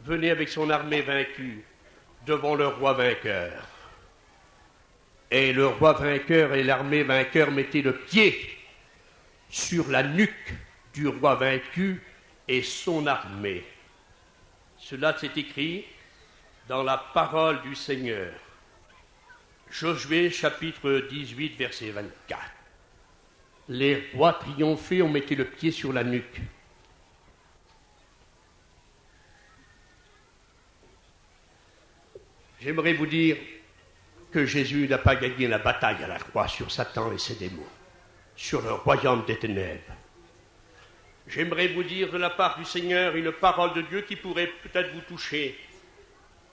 venait avec son armée vaincue devant le roi vainqueur. Et le roi vainqueur et l'armée vainqueur mettaient le pied sur la nuque du roi vaincu et son armée. Cela s'est écrit dans la parole du Seigneur. Josué chapitre 18 verset 24. Les rois triomphés ont mis le pied sur la nuque. J'aimerais vous dire que Jésus n'a pas gagné la bataille à la croix sur Satan et ses démons, sur le royaume des ténèbres. J'aimerais vous dire de la part du Seigneur une parole de Dieu qui pourrait peut-être vous toucher.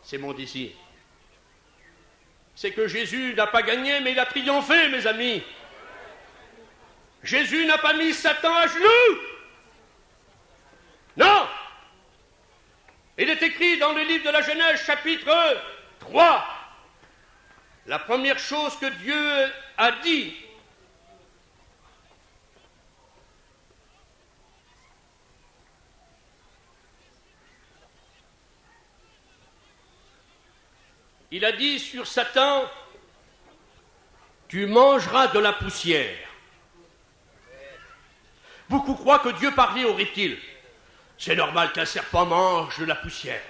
C'est mon désir. C'est que Jésus n'a pas gagné, mais il a triomphé, mes amis. Jésus n'a pas mis Satan à genoux. Non. Il est écrit dans le livre de la Genèse, chapitre 3. La première chose que Dieu a dit, il a dit sur Satan, tu mangeras de la poussière. Beaucoup croient que Dieu parlait aux reptiles. C'est normal qu'un serpent mange de la poussière.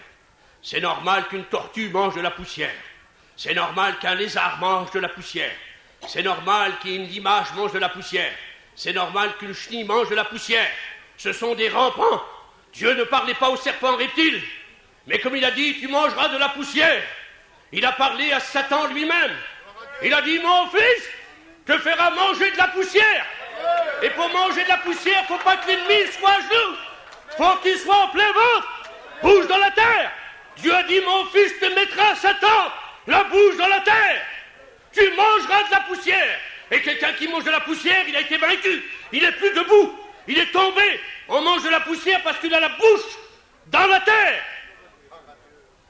C'est normal qu'une tortue mange de la poussière. C'est normal qu'un lézard mange de la poussière. C'est normal qu'une limace mange de la poussière. C'est normal qu'une chenille mange de la poussière. Ce sont des rampants. Dieu ne parlait pas aux serpents reptiles. Mais comme il a dit, tu mangeras de la poussière. Il a parlé à Satan lui-même. Il a dit, mon fils, te fera manger de la poussière. Et pour manger de la poussière, il ne faut pas que l'ennemi soit à genoux. Il faut qu'il soit en plein ventre. Bouge dans la terre. Dieu a dit, mon fils te mettra, Satan, la bouche dans la terre. Tu mangeras de la poussière. Et quelqu'un qui mange de la poussière, il a été vaincu. Il n'est plus debout. Il est tombé. On mange de la poussière parce qu'il a la bouche dans la terre.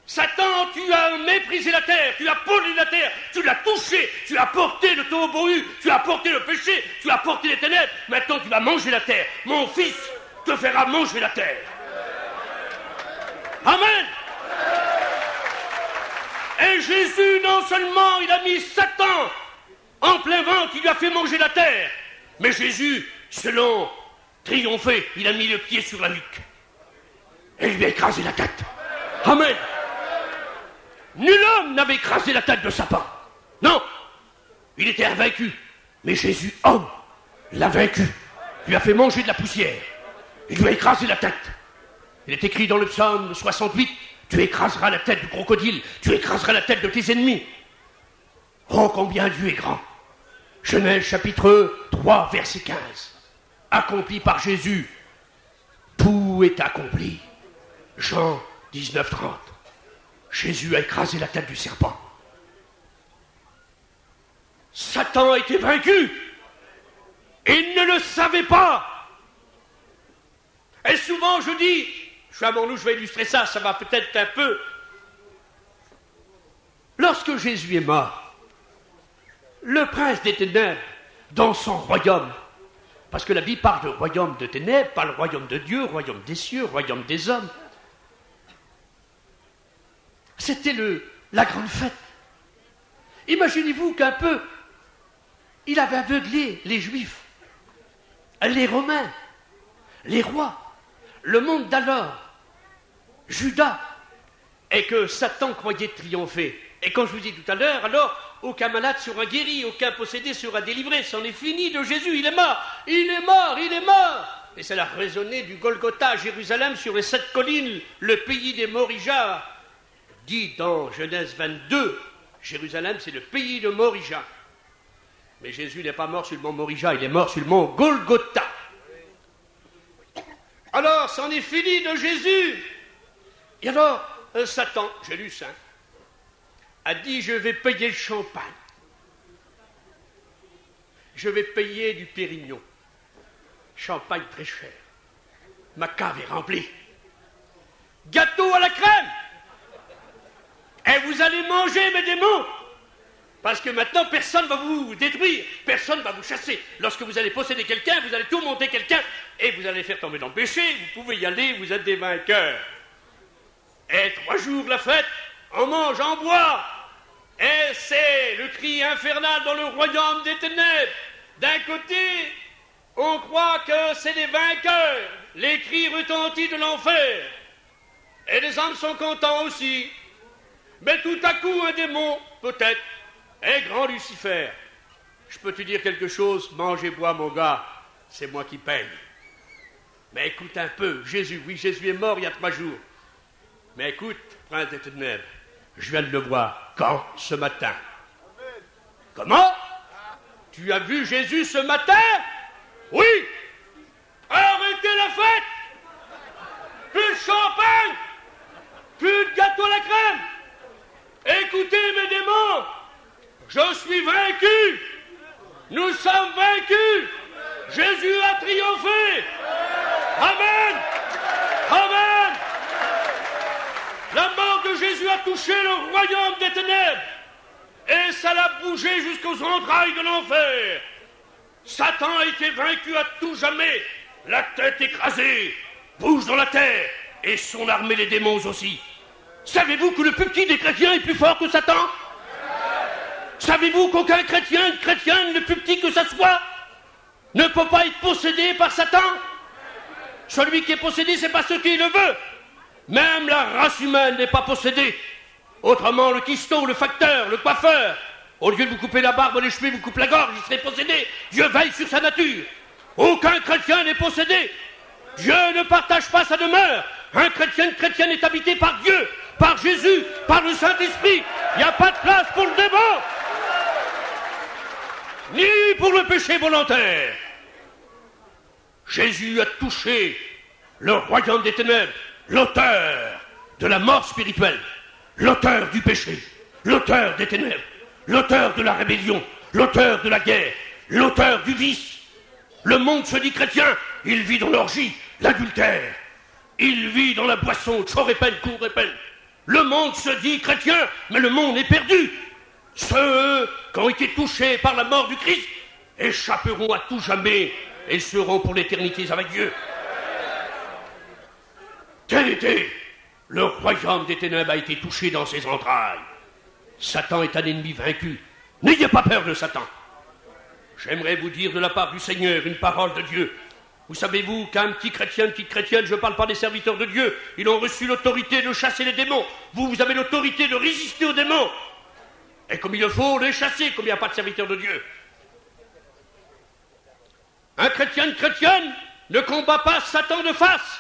Satan, tu as méprisé la terre, tu as pollué la terre, tu l'as touché, tu as porté le taureau, tu as porté le péché, tu as porté les ténèbres. Maintenant, tu vas manger la terre. Mon fils te fera manger la terre. Amen. Et Jésus, non seulement il a mis Satan en plein ventre, il lui a fait manger la terre, mais Jésus, selon triomphé, il a mis le pied sur la nuque et il lui a écrasé la tête. Amen. Nul homme n'avait écrasé la tête de Satan. Non, il était invaincu. Mais Jésus, homme, l'a vaincu. Lui a fait manger de la poussière. Il lui a écrasé la tête. Il est écrit dans le psaume 68, tu écraseras la tête du crocodile, tu écraseras la tête de tes ennemis. Oh, combien Dieu est grand. Genèse chapitre 3, verset 15. Accompli par Jésus, tout est accompli. Jean 19, 30. Jésus a écrasé la tête du serpent. Satan a été vaincu. Il ne le savait pas. Et souvent je dis, je vais illustrer ça, ça va peut-être un peu. Lorsque Jésus est mort, le prince des ténèbres, dans son royaume, parce que la Bible parle de royaume de ténèbres, pas le royaume de Dieu, royaume des cieux, royaume des hommes. C'était la grande fête. Imaginez-vous qu'un peu, il avait aveuglé les Juifs, les Romains, les rois, le monde d'alors, Judas, et que Satan croyait triompher. Et comme je vous dis tout à l'heure, alors, aucun malade sera guéri, aucun possédé sera délivré. C'en est fini de Jésus, il est mort, il est mort, il est mort. Et c'est la résonnée du Golgotha à Jérusalem sur les 7 collines, le pays des Morijas. Dit dans Genèse 22, Jérusalem, c'est le pays de Morija. Mais Jésus n'est pas mort sur le mont Morija, il est mort sur le mont Golgotha. Alors, c'en est fini de Jésus. Et alors, Satan, j'ai lu ça, a dit, je vais payer le champagne. Je vais payer du Pérignon. Champagne très cher. Ma cave est remplie. Gâteau à la crème. Et vous allez manger, mes démons, Parce que maintenant, personne ne va vous détruire, personne ne va vous chasser. Lorsque vous allez posséder quelqu'un, vous allez tourmenter quelqu'un, et vous allez faire tomber dans le péché, vous pouvez y aller, vous êtes des vainqueurs. Et 3 jours la fête, on mange, on boit. Et c'est le cri infernal dans le royaume des ténèbres. D'un côté, on croit que c'est des vainqueurs, les cris retentissent de l'enfer. Et les hommes sont contents aussi. Mais tout à coup, un démon, peut-être, est grand Lucifer. Je peux te dire quelque chose, mange et bois, mon gars, c'est moi qui paye. Mais écoute un peu, Jésus est mort il y a 3 jours. Mais écoute, prince des ténèbres, je viens de le voir. Quand? Ce matin. Comment? Tu as vu Jésus ce matin? Oui. Arrêtez la fête. Plus de champagne. Plus de gâteau à la crème. Écoutez mes démons. Je suis vaincu. Nous sommes vaincus. Jésus a triomphé. Amen. Amen. La mort de Jésus a touché le royaume des ténèbres et ça l'a bougé jusqu'aux entrailles de l'enfer. Satan a été vaincu à tout jamais, la tête écrasée, bouge dans la terre et son armée les démons aussi. Savez-vous que le plus petit des chrétiens est plus fort que Satan? Savez-vous qu'aucun chrétien, une chrétienne, le plus petit que ça soit, ne peut pas être possédé par Satan? Celui qui est possédé, c'est parce qu'il le veut. Même la race humaine n'est pas possédée. Autrement, le cuistot, le facteur, le coiffeur, au lieu de vous couper la barbe, les cheveux, vous coupe la gorge, il serait possédé. Dieu veille sur sa nature. Aucun chrétien n'est possédé. Dieu ne partage pas sa demeure. Un chrétien, une chrétienne est habité par Dieu, par Jésus, par le Saint-Esprit. Il n'y a pas de place pour le démon, ni pour le péché volontaire. Jésus a touché le royaume des ténèbres, l'auteur de la mort spirituelle, l'auteur du péché, l'auteur des ténèbres, l'auteur de la rébellion, l'auteur de la guerre, l'auteur du vice. Le monde se dit chrétien, il vit dans l'orgie, l'adultère, il vit dans la boisson, chor et peine, cour et peine. Le monde se dit chrétien, mais le monde est perdu. Ceux qui ont été touchés par la mort du Christ échapperont à tout jamais et seront pour l'éternité avec Dieu. Tel était le royaume des ténèbres a été touché dans ses entrailles. Satan est un ennemi vaincu. N'ayez pas peur de Satan. J'aimerais vous dire de la part du Seigneur une parole de Dieu. Vous savez-vous qu'un petit chrétien, une petite chrétienne, je ne parle pas des serviteurs de Dieu, ils ont reçu l'autorité de chasser les démons. Vous avez l'autorité de résister aux démons. Et comme il le faut, les chasser, comme il n'y a pas de serviteurs de Dieu. Un chrétien, une chrétienne, ne combat pas Satan de face.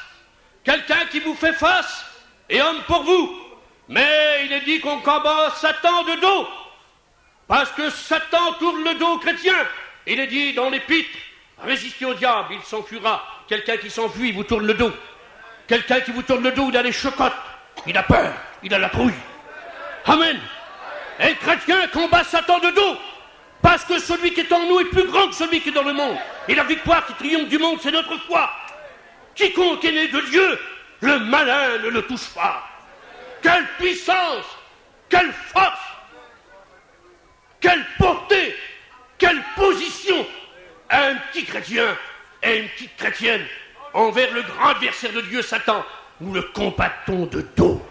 Quelqu'un qui vous fait face est homme pour vous. Mais il est dit qu'on combat Satan de dos. Parce que Satan tourne le dos aux chrétiens. Il est dit dans l'Épître, résistez au diable, il s'enfuira. Quelqu'un qui s'enfuit, vous tourne le dos. Quelqu'un qui vous tourne le dos, il a les chocottes. Il a peur, il a la trouille. Amen. Et le chrétien combat Satan de dos. Parce que celui qui est en nous est plus grand que celui qui est dans le monde. Et la victoire qui triomphe du monde, c'est notre foi. Quiconque est né de Dieu, le malin ne le touche pas. Quelle puissance, quelle force, quelle portée, quelle position a un petit chrétien et une petite chrétienne envers le grand adversaire de Dieu, Satan. Nous le combattons de dos,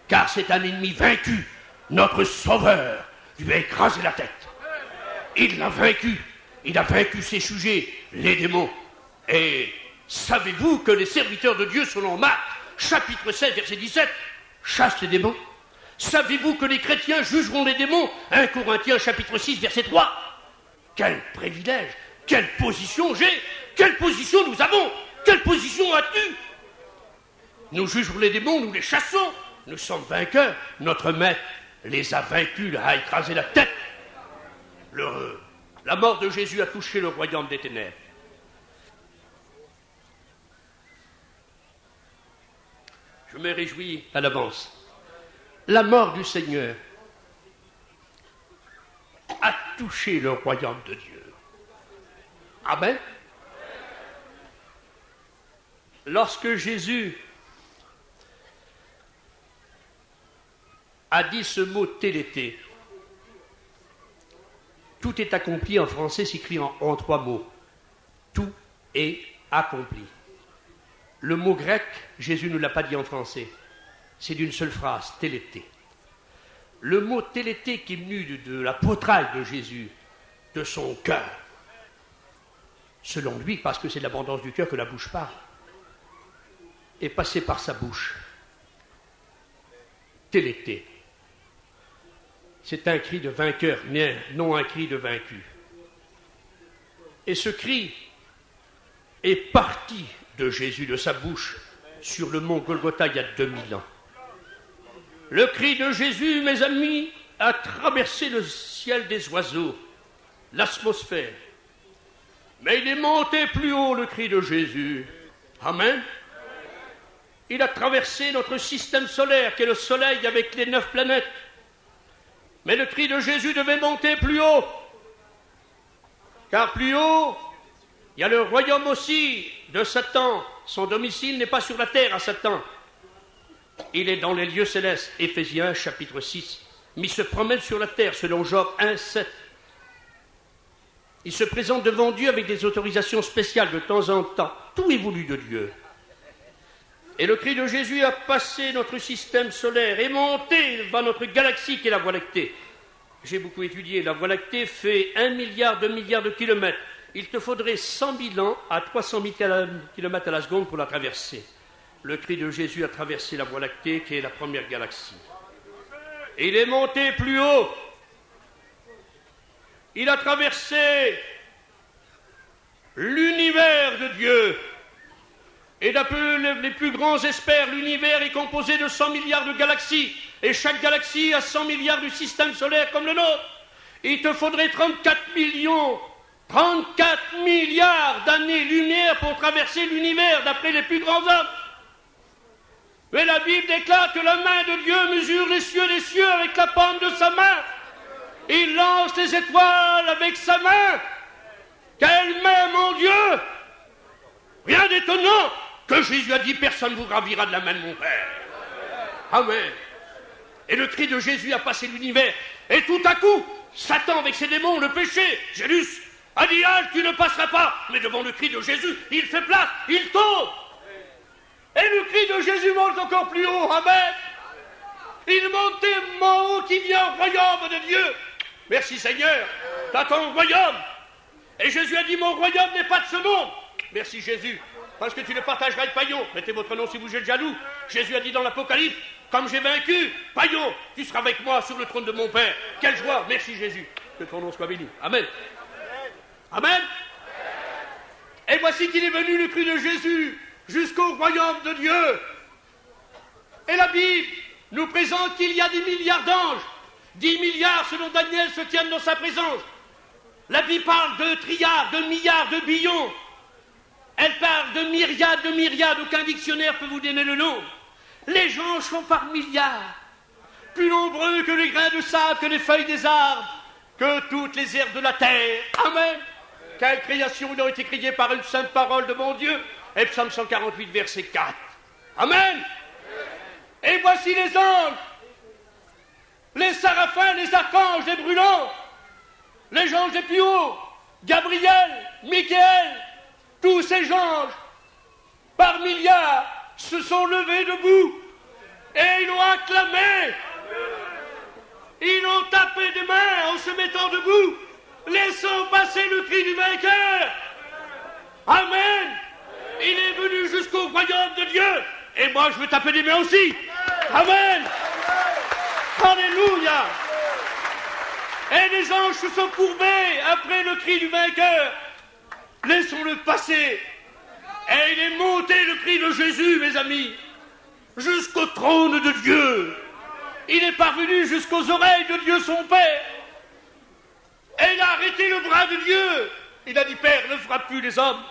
car c'est un ennemi vaincu. Notre Sauveur lui a écrasé la tête. Il l'a vaincu. Il a vaincu ses sujets, les démons. Et savez-vous que les serviteurs de Dieu, selon Marc, chapitre 16, verset 17, chassent les démons? Savez-vous que les chrétiens jugeront les démons? 1 Corinthiens, chapitre 6, verset 3. Quel privilège! Quelle position j'ai! Quelle position nous avons! Quelle position as-tu? Nous jugerons les démons, nous les chassons. Nous sommes vainqueurs. Notre maître les a vaincus, a écrasé la tête. La mort de Jésus a touché le royaume des ténèbres. Je me réjouis à l'avance. La mort du Seigneur a touché le royaume de Dieu. Amen. Lorsque Jésus a dit ce mot télété, Tout est accompli en français s'écrit en 3 mots. Tout est accompli. Le mot grec, Jésus ne l'a pas dit en français. C'est d'une seule phrase, télété. Le mot télété qui est venu de la poitrail de Jésus, de son cœur, selon lui, parce que c'est de l'abondance du cœur que la bouche parle, est passé par sa bouche. Télété. C'est un cri de vainqueur, non un cri de vaincu. Et ce cri est parti de Jésus, de sa bouche, sur le mont Golgotha il y a 2000 ans. Le cri de Jésus, mes amis, a traversé le ciel des oiseaux, l'atmosphère. Mais il est monté plus haut, le cri de Jésus. Amen. Il a traversé notre système solaire, qui est le Soleil avec les 9 planètes. Mais le cri de Jésus devait monter plus haut. Car plus haut, il y a le royaume aussi de Satan. Son domicile n'est pas sur la terre à Satan. Il est dans les lieux célestes. Éphésiens chapitre 6. Mais il se promène sur la terre, selon Job 1, 7. Il se présente devant Dieu avec des autorisations spéciales de temps en temps. Tout est voulu de Dieu. Et le cri de Jésus a passé notre système solaire et monté vers notre galaxie qui est la Voie lactée. J'ai beaucoup étudié. La Voie lactée fait 1 milliard, 2 milliards de kilomètres. Il te faudrait 100 000 ans à 300 000 kilomètres à la seconde pour la traverser. Le cri de Jésus a traversé la Voie lactée qui est la première galaxie. Et il est monté plus haut. Il a traversé l'univers de Dieu. Et d'après les plus grands experts, l'univers est composé de 100 milliards de galaxies. Et chaque galaxie a 100 milliards du système solaire comme le nôtre. Il te faudrait 34 milliards d'années-lumière pour traverser l'univers, d'après les plus grands hommes. Mais la Bible déclare que la main de Dieu mesure les cieux avec la paume de sa main. Il lance les étoiles avec sa main. Quelle main, mon Dieu! Rien d'étonnant que Jésus a dit, personne ne vous gravira de la main de mon Père. Amen. Et le cri de Jésus a passé l'univers. Et tout à coup, Satan avec ses démons, le péché, Jélus, a dit, tu ne passeras pas. Mais devant le cri de Jésus, il fait place, il tombe. Et le cri de Jésus monte encore plus haut. Amen. Il monte tellement haut qu'il vient au royaume de Dieu. Merci Seigneur, t'as ton royaume. Et Jésus a dit, mon royaume n'est pas de ce monde. Merci Jésus, parce que tu ne partageras le paillon. Mettez votre nom si vous êtes jaloux. Jésus a dit dans l'Apocalypse, comme j'ai vaincu, paillon, tu seras avec moi sur le trône de mon Père. Quelle joie, merci Jésus, que ton nom soit béni. Amen. Amen. Et voici qu'il est venu le cri de Jésus jusqu'au royaume de Dieu. Et la Bible nous présente qu'il y a des milliards d'anges. 10 milliards, selon Daniel, se tiennent dans sa présence. La Bible parle de trilliards, de milliards, de billions. Elle parle de myriades, aucun dictionnaire peut vous donner le nom. Les gens sont par milliards, plus nombreux que les grains de sable, que les feuilles des arbres, que toutes les herbes de la terre. Amen. Quelle création, ils ont été créés par une sainte parole de mon Dieu. Et Psaume 148, verset 4. Amen. Et voici les anges, les séraphins, les archanges, les brûlants, les anges les plus hauts, Gabriel, Michael, tous ces anges, par milliards, se sont levés debout et ils ont acclamé. Ils ont tapé des mains en se mettant debout, laissant passer le cri du vainqueur. Amen. Il est venu jusqu'au royaume de Dieu. Et moi, je veux taper des mains aussi. Amen. Alléluia. Et les anges se sont courbés après le cri du vainqueur. Laissons-le passer. Et il est monté le cri de Jésus, mes amis, jusqu'au trône de Dieu. Il est parvenu jusqu'aux oreilles de Dieu son Père. Et il a arrêté le bras de Dieu. Il a dit, Père, ne frappe plus les hommes.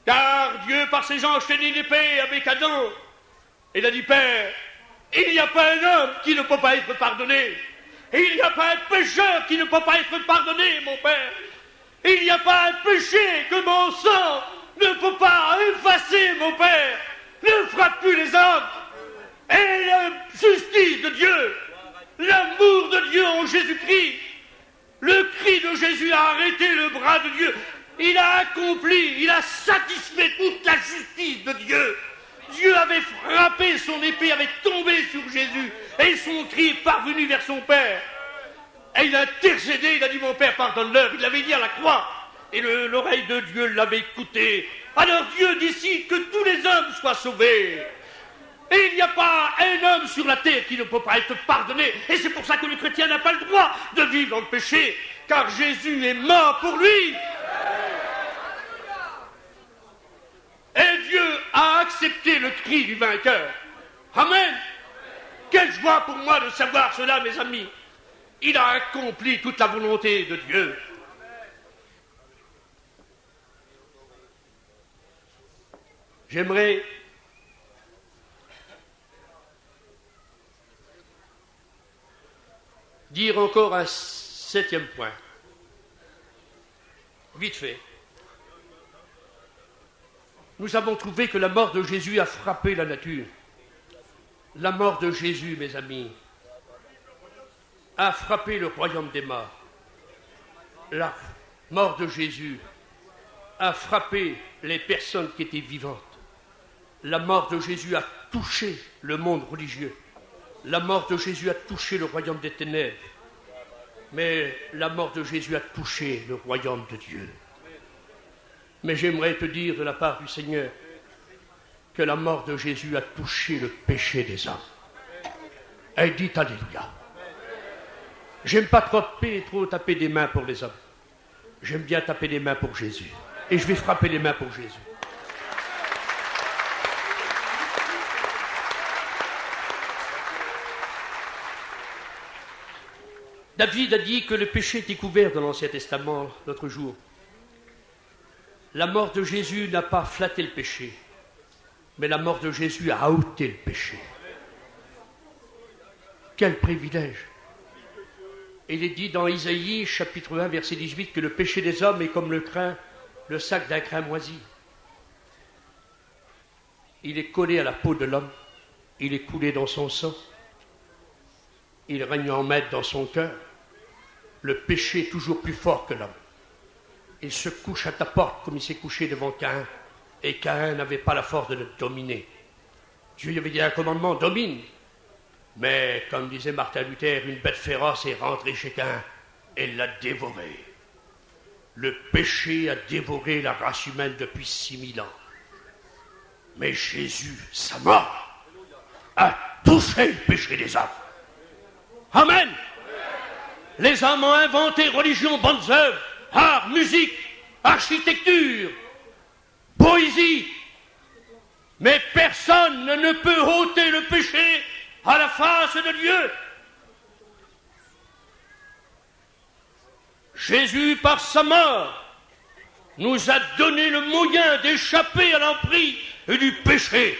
Car Dieu, par ses anges, tenait l'épée avec Adam. Il a dit, Père, il n'y a pas un homme qui ne peut pas être pardonné. Il n'y a pas un pécheur qui ne peut pas être pardonné, mon Père. Il n'y a pas un péché que mon sang ne peut pas effacer, mon Père. Ne frappe plus les hommes. Et la justice de Dieu, l'amour de Dieu en Jésus-Christ, le cri de a arrêté le bras de Dieu. Il a accompli, il a satisfait toute la justice de Dieu. Dieu avait frappé, son épée avait tombé sur Jésus, et son cri est parvenu vers son Père. Et il a intercédé, il a dit, mon Père, pardonne-leur. Il l'avait dit à la croix, et l'oreille de Dieu l'avait écouté. Alors Dieu décide que tous les hommes soient sauvés. Et il n'y a pas un homme sur la terre qui ne peut pas être pardonné. Et c'est pour ça que le chrétien n'a pas le droit de vivre dans le péché, car Jésus est mort pour lui. Et Dieu a accepté le cri du vainqueur. Amen. Quelle joie pour moi de savoir cela, mes amis. Il a accompli toute la volonté de Dieu. J'aimerais dire encore un 7e point. Vite fait. Nous avons trouvé que la mort de Jésus a frappé la nature. La mort de Jésus, mes amis, a frappé le royaume des morts. La mort de Jésus a frappé les personnes qui étaient vivantes. La mort de Jésus a touché le monde religieux. La mort de Jésus a touché le royaume des ténèbres. Mais la mort de Jésus a touché le royaume de Dieu. Mais j'aimerais te dire de la part du Seigneur que la mort de Jésus a touché le péché des hommes. Et dites Alléluia. J'aime pas trop taper des mains pour les hommes. J'aime bien taper des mains pour Jésus. Et je vais frapper les mains pour Jésus. David a dit que le péché était couvert dans l'Ancien Testament l'autre jour. La mort de Jésus n'a pas flatté le péché, mais la mort de Jésus a ôté le péché. Quel privilège! Il est dit dans Isaïe, chapitre 1, verset 18, que le péché des hommes est comme le sac d'un grain moisi. Il est collé à la peau de l'homme, il est coulé dans son sang, il règne en maître dans son cœur. Le péché est toujours plus fort que l'homme. Il se couche à ta porte comme il s'est couché devant Caïn, et Caïn n'avait pas la force de le dominer. Dieu lui avait dit un commandement, domine. Mais, comme disait Martin Luther, une bête féroce est rentrée chez Caïn et l'a dévoré. Le péché a dévoré la race humaine depuis 6000 ans. Mais Jésus, sa mort, a touché le péché des hommes. Amen. Les hommes ont inventé religion, bonnes œuvres, art, musique, architecture, poésie. Mais personne ne peut ôter le péché à la face de Dieu. Jésus, par sa mort, nous a donné le moyen d'échapper à l'emprise du péché.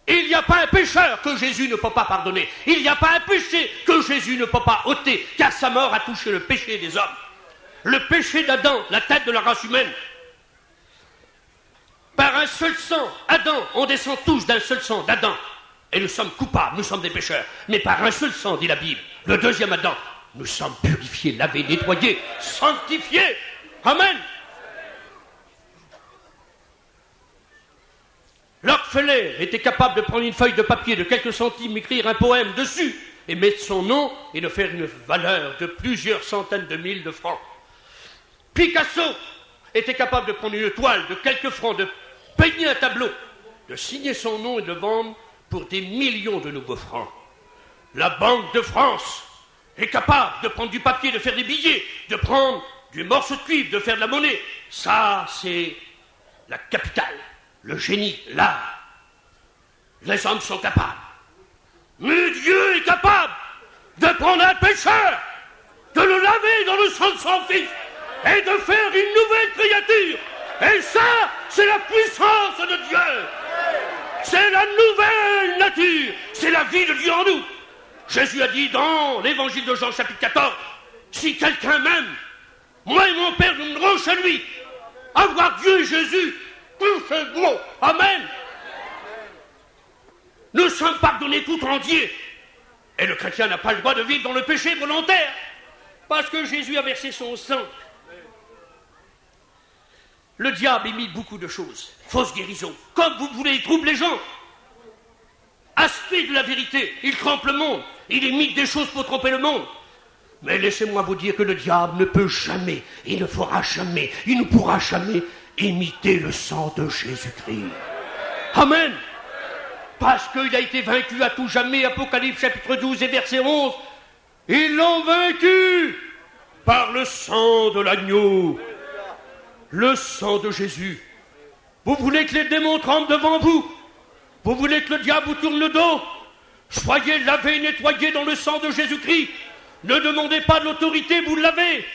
Il n'y a pas un pécheur que Jésus ne peut pas pardonner. Il n'y a pas un péché que Jésus ne peut pas ôter, car sa mort a touché le péché des hommes. Le péché d'Adam, la tête de la race humaine. Par un seul sang, Adam, on descend tous d'un seul sang d'Adam. Et nous sommes coupables, nous sommes des pécheurs. Mais par un seul sang, dit la Bible, le deuxième Adam, nous sommes purifiés, lavés, nettoyés, sanctifiés. Amen. L'orphelin était capable de prendre une feuille de papier de quelques centimes, écrire un poème dessus et mettre son nom et de faire une valeur de plusieurs centaines de mille de francs. Picasso était capable de prendre une toile de quelques francs, de peigner un tableau, de signer son nom et de le vendre pour des millions de nouveaux francs. La Banque de France est capable de prendre du papier, de faire des billets, de prendre du morceau de cuivre, de faire de la monnaie. Ça, c'est la capitale. Le génie, l'art, les hommes sont capables. Mais Dieu est capable de prendre un pécheur, de le laver dans le sang de son Fils et de faire une nouvelle créature. Et ça, c'est la puissance de Dieu. C'est la nouvelle nature. C'est la vie de Dieu en nous. Jésus a dit dans l'évangile de Jean, chapitre 14, si quelqu'un m'aime, moi et mon Père, nous mènerons chez lui. Avoir Dieu et Jésus, tout c'est bon. Amen. Nous sommes pardonnés tout entiers. Et le chrétien n'a pas le droit de vivre dans le péché volontaire. Parce que Jésus a versé son sang. Le diable imite beaucoup de choses. Fausse guérison, comme vous voulez, il trouble les gens. Aspect de la vérité, il trompe le monde. Il imite des choses pour tromper le monde. Mais laissez-moi vous dire que le diable ne peut jamais, il ne fera jamais, il ne pourra jamais imiter le sang de Jésus-Christ. Amen. Parce qu'il a été vaincu à tout jamais, Apocalypse chapitre 12 et verset 11. Ils l'ont vaincu par le sang de l'agneau, le sang de Jésus. Vous voulez que les démons tremblent devant vous? Vous voulez que le diable vous tourne le dos? Soyez lavés et nettoyés dans le sang de Jésus-Christ. Ne demandez pas de l'autorité, vous l'avez.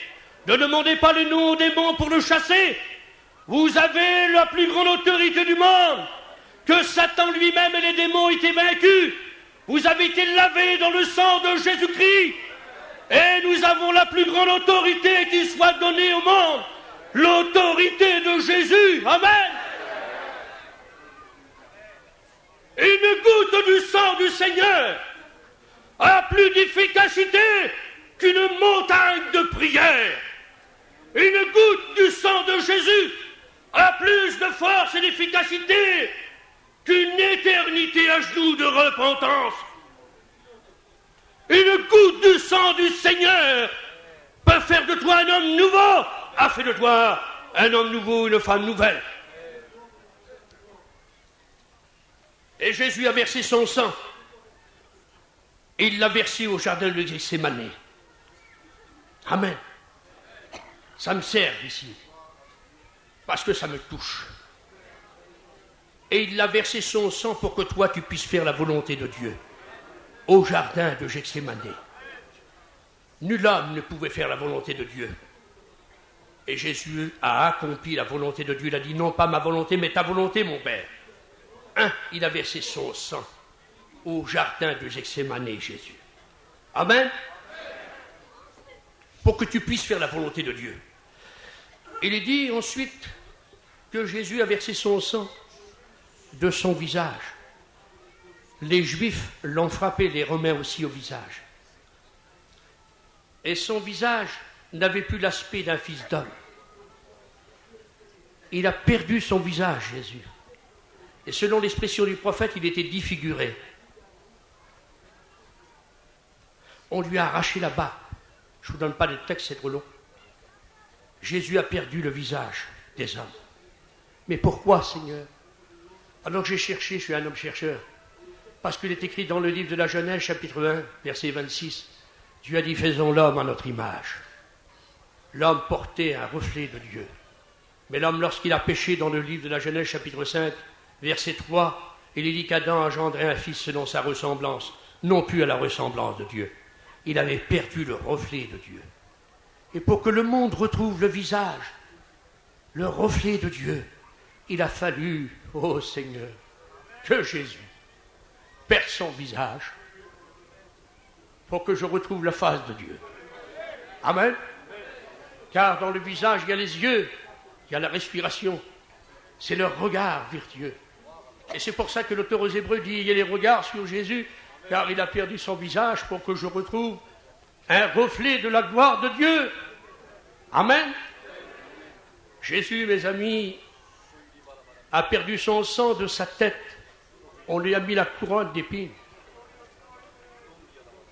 Ne demandez pas le nom aux démons pour le chasser. Vous avez la plus grande autorité du monde. Que Satan lui-même et les démons aient été vaincus. Vous avez été lavés dans le sang de Jésus-Christ. Et nous avons la plus grande autorité qui soit donnée au monde. L'autorité de Jésus. Amen. Une goutte du sang du Seigneur a plus d'efficacité qu'une montagne de prière. Une goutte du sang de Jésus a plus de force et d'efficacité qu'une éternité à genoux de repentance. Une goutte du sang du Seigneur peut faire de toi un homme nouveau, a fait de toi un homme nouveau, une femme nouvelle. Et Jésus a versé son sang. Et il l'a versé au jardin de Gethsémani. Amen. Ça me sert ici. Parce que ça me touche. Et il a versé son sang pour que toi tu puisses faire la volonté de Dieu. Au jardin de Gethsémani. Nul homme ne pouvait faire la volonté de Dieu. Et Jésus a accompli la volonté de Dieu. Il a dit non pas ma volonté mais ta volonté mon Père. Il a versé son sang au jardin de Gethsémani, Jésus. Amen. Pour que tu puisses faire la volonté de Dieu. Il est dit ensuite que Jésus a versé son sang de son visage. Les Juifs l'ont frappé, les Romains aussi au visage. Et son visage n'avait plus l'aspect d'un fils d'homme. Il a perdu son visage, Jésus. Et selon l'expression du prophète, il était défiguré. On lui a arraché la barbe. Je ne vous donne pas de texte, c'est trop long. Jésus a perdu le visage des hommes. Mais pourquoi, Seigneur? Alors j'ai cherché, je suis un homme chercheur. Parce qu'il est écrit dans le livre de la Genèse, chapitre 1, verset 26, Dieu a dit, faisons l'homme à notre image. L'homme portait un reflet de Dieu. Mais l'homme, lorsqu'il a péché dans le livre de la Genèse, chapitre 5, verset 3, il est dit qu'Adam a engendré un fils selon sa ressemblance, non plus à la ressemblance de Dieu. Il avait perdu le reflet de Dieu. Et pour que le monde retrouve le visage, le reflet de Dieu, il a fallu, ô Seigneur, que Jésus perde son visage pour que je retrouve la face de Dieu. Amen. Car dans le visage, il y a les yeux, il y a la respiration, c'est le regard vertueux. Et c'est pour ça que l'auteur aux Hébreux dit, il y a les regards sur Jésus, car il a perdu son visage pour que je retrouve un reflet de la gloire de Dieu. Amen. Jésus, mes amis, a perdu son sang de sa tête. On lui a mis la couronne d'épines.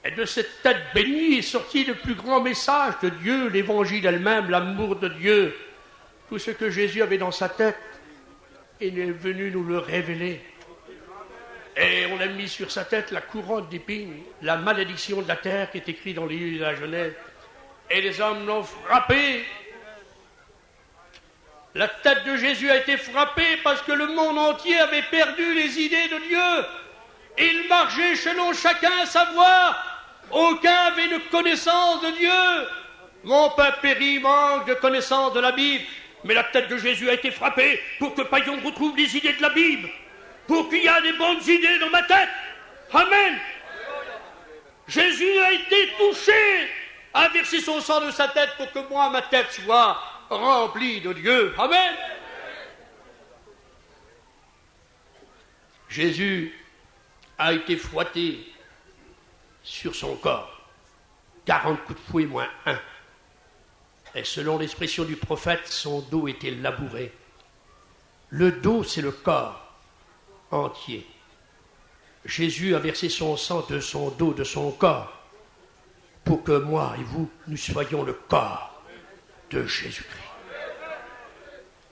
Et de cette tête bénie est sorti le plus grand message de Dieu, l'évangile elle-même, l'amour de Dieu. Tout ce que Jésus avait dans sa tête, il est venu nous le révéler. Et on a mis sur sa tête la couronne d'épines, la malédiction de la terre qui est écrite dans les livres de la Genèse. Et les hommes l'ont frappé. La tête de Jésus a été frappée parce que le monde entier avait perdu les idées de Dieu. Il marchait selon chacun sa voie. Aucun avait une connaissance de Dieu. Mon peuple périt, manque de connaissance de la Bible. Mais la tête de Jésus a été frappée pour que Paillon retrouve les idées de la Bible. Pour qu'il y ait des bonnes idées dans ma tête. Amen. Jésus a été touché, a versé son sang de sa tête pour que moi, ma tête soit remplie de Dieu. Amen. Jésus a été fouetté sur son corps. 40 coups de fouet moins un. Et selon l'expression du prophète, son dos était labouré. Le dos, c'est le corps entier. Jésus a versé son sang de son dos, de son corps, pour que moi et vous, nous soyons le corps de Jésus-Christ.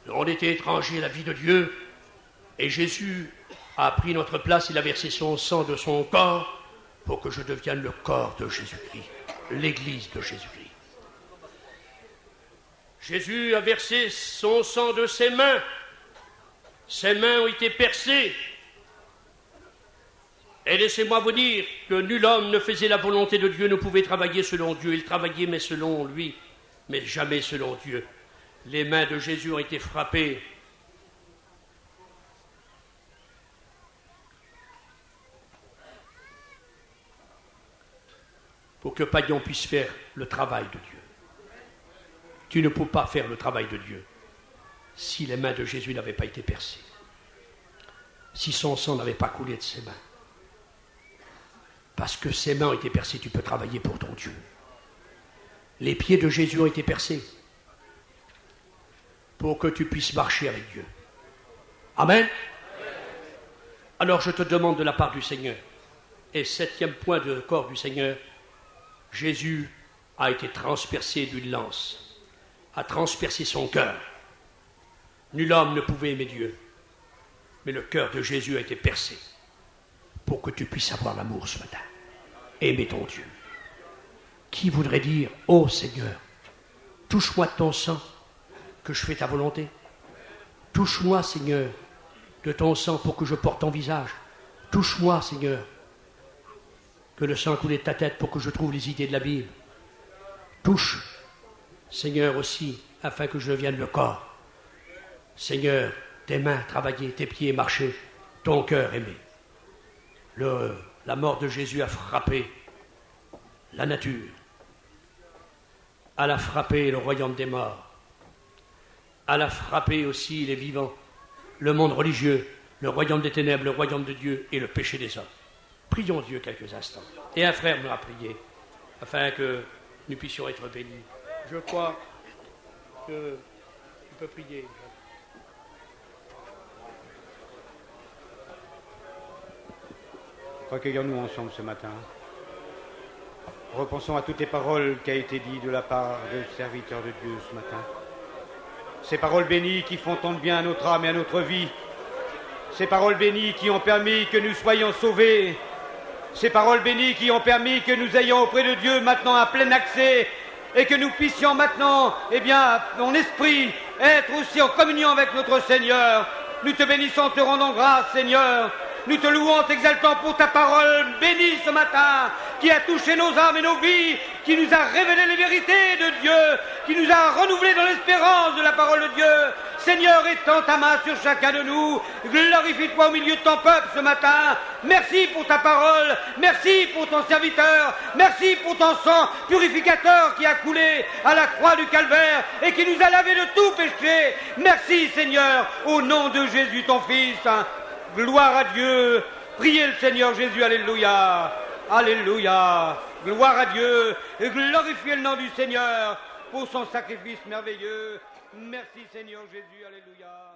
On était étrangers à la vie de Dieu, et Jésus a pris notre place, il a versé son sang de son corps, pour que je devienne le corps de Jésus-Christ, l'Église de Jésus-Christ. Jésus a versé son sang de ses mains. Ses mains ont été percées. Et laissez-moi vous dire que nul homme ne faisait la volonté de Dieu, ne pouvait travailler selon Dieu. Il travaillait, mais selon lui, mais jamais selon Dieu. Les mains de Jésus ont été frappées. Pour que Païen puisse faire le travail de Dieu. Tu ne peux pas faire le travail de Dieu si les mains de Jésus n'avaient pas été percées, si son sang n'avait pas coulé de ses mains. Parce que ses mains ont été percées, tu peux travailler pour ton Dieu. Les pieds de Jésus ont été percés pour que tu puisses marcher avec Dieu. Amen. Alors je te demande de la part du Seigneur, et 7e point de corps du Seigneur, Jésus a été transpercé d'une lance, a transpercé son cœur. Nul homme ne pouvait aimer Dieu, mais le cœur de Jésus a été percé pour que tu puisses avoir l'amour ce matin. Aimer ton Dieu. Qui voudrait dire, ô Seigneur, touche-moi de ton sang, que je fais ta volonté. Touche-moi, Seigneur, de ton sang pour que je porte ton visage. Touche-moi, Seigneur, que le sang coule de ta tête pour que je trouve les idées de la Bible. Touche, Seigneur, aussi, afin que je devienne le corps. Seigneur, tes mains travailler, tes pieds marcher, ton cœur aimer. La mort de Jésus a frappé la nature. Elle a frappé le royaume des morts. Elle a frappé aussi les vivants, le monde religieux, le royaume des ténèbres, le royaume de Dieu et le péché des hommes. Prions Dieu quelques instants. Et un frère nous a prié, afin que nous puissions être bénis. Je crois que tu peux prier. Recueillons-nous ensemble ce matin. Repensons à toutes les paroles qui ont été dites de la part de serviteurs de Dieu ce matin. Ces paroles bénies qui font tant de bien à notre âme et à notre vie. Ces paroles bénies qui ont permis que nous soyons sauvés. Ces paroles bénies qui ont permis que nous ayons auprès de Dieu maintenant un plein accès et que nous puissions maintenant, en esprit, être aussi en communion avec notre Seigneur. Nous te bénissons, te rendons grâce, Seigneur. Nous te louons, t'exaltons pour ta parole bénie ce matin, qui a touché nos âmes et nos vies, qui nous a révélé les vérités de Dieu, qui nous a renouvelés dans l'espérance de la parole de Dieu. Seigneur, étends ta main sur chacun de nous, glorifie-toi au milieu de ton peuple ce matin. Merci pour ta parole, merci pour ton serviteur, merci pour ton sang purificateur qui a coulé à la croix du Calvaire et qui nous a lavé de tout péché. Merci Seigneur, au nom de Jésus ton Fils. Gloire à Dieu, priez le Seigneur Jésus, alléluia, alléluia, gloire à Dieu, et glorifiez le nom du Seigneur pour son sacrifice merveilleux. Merci Seigneur Jésus, alléluia.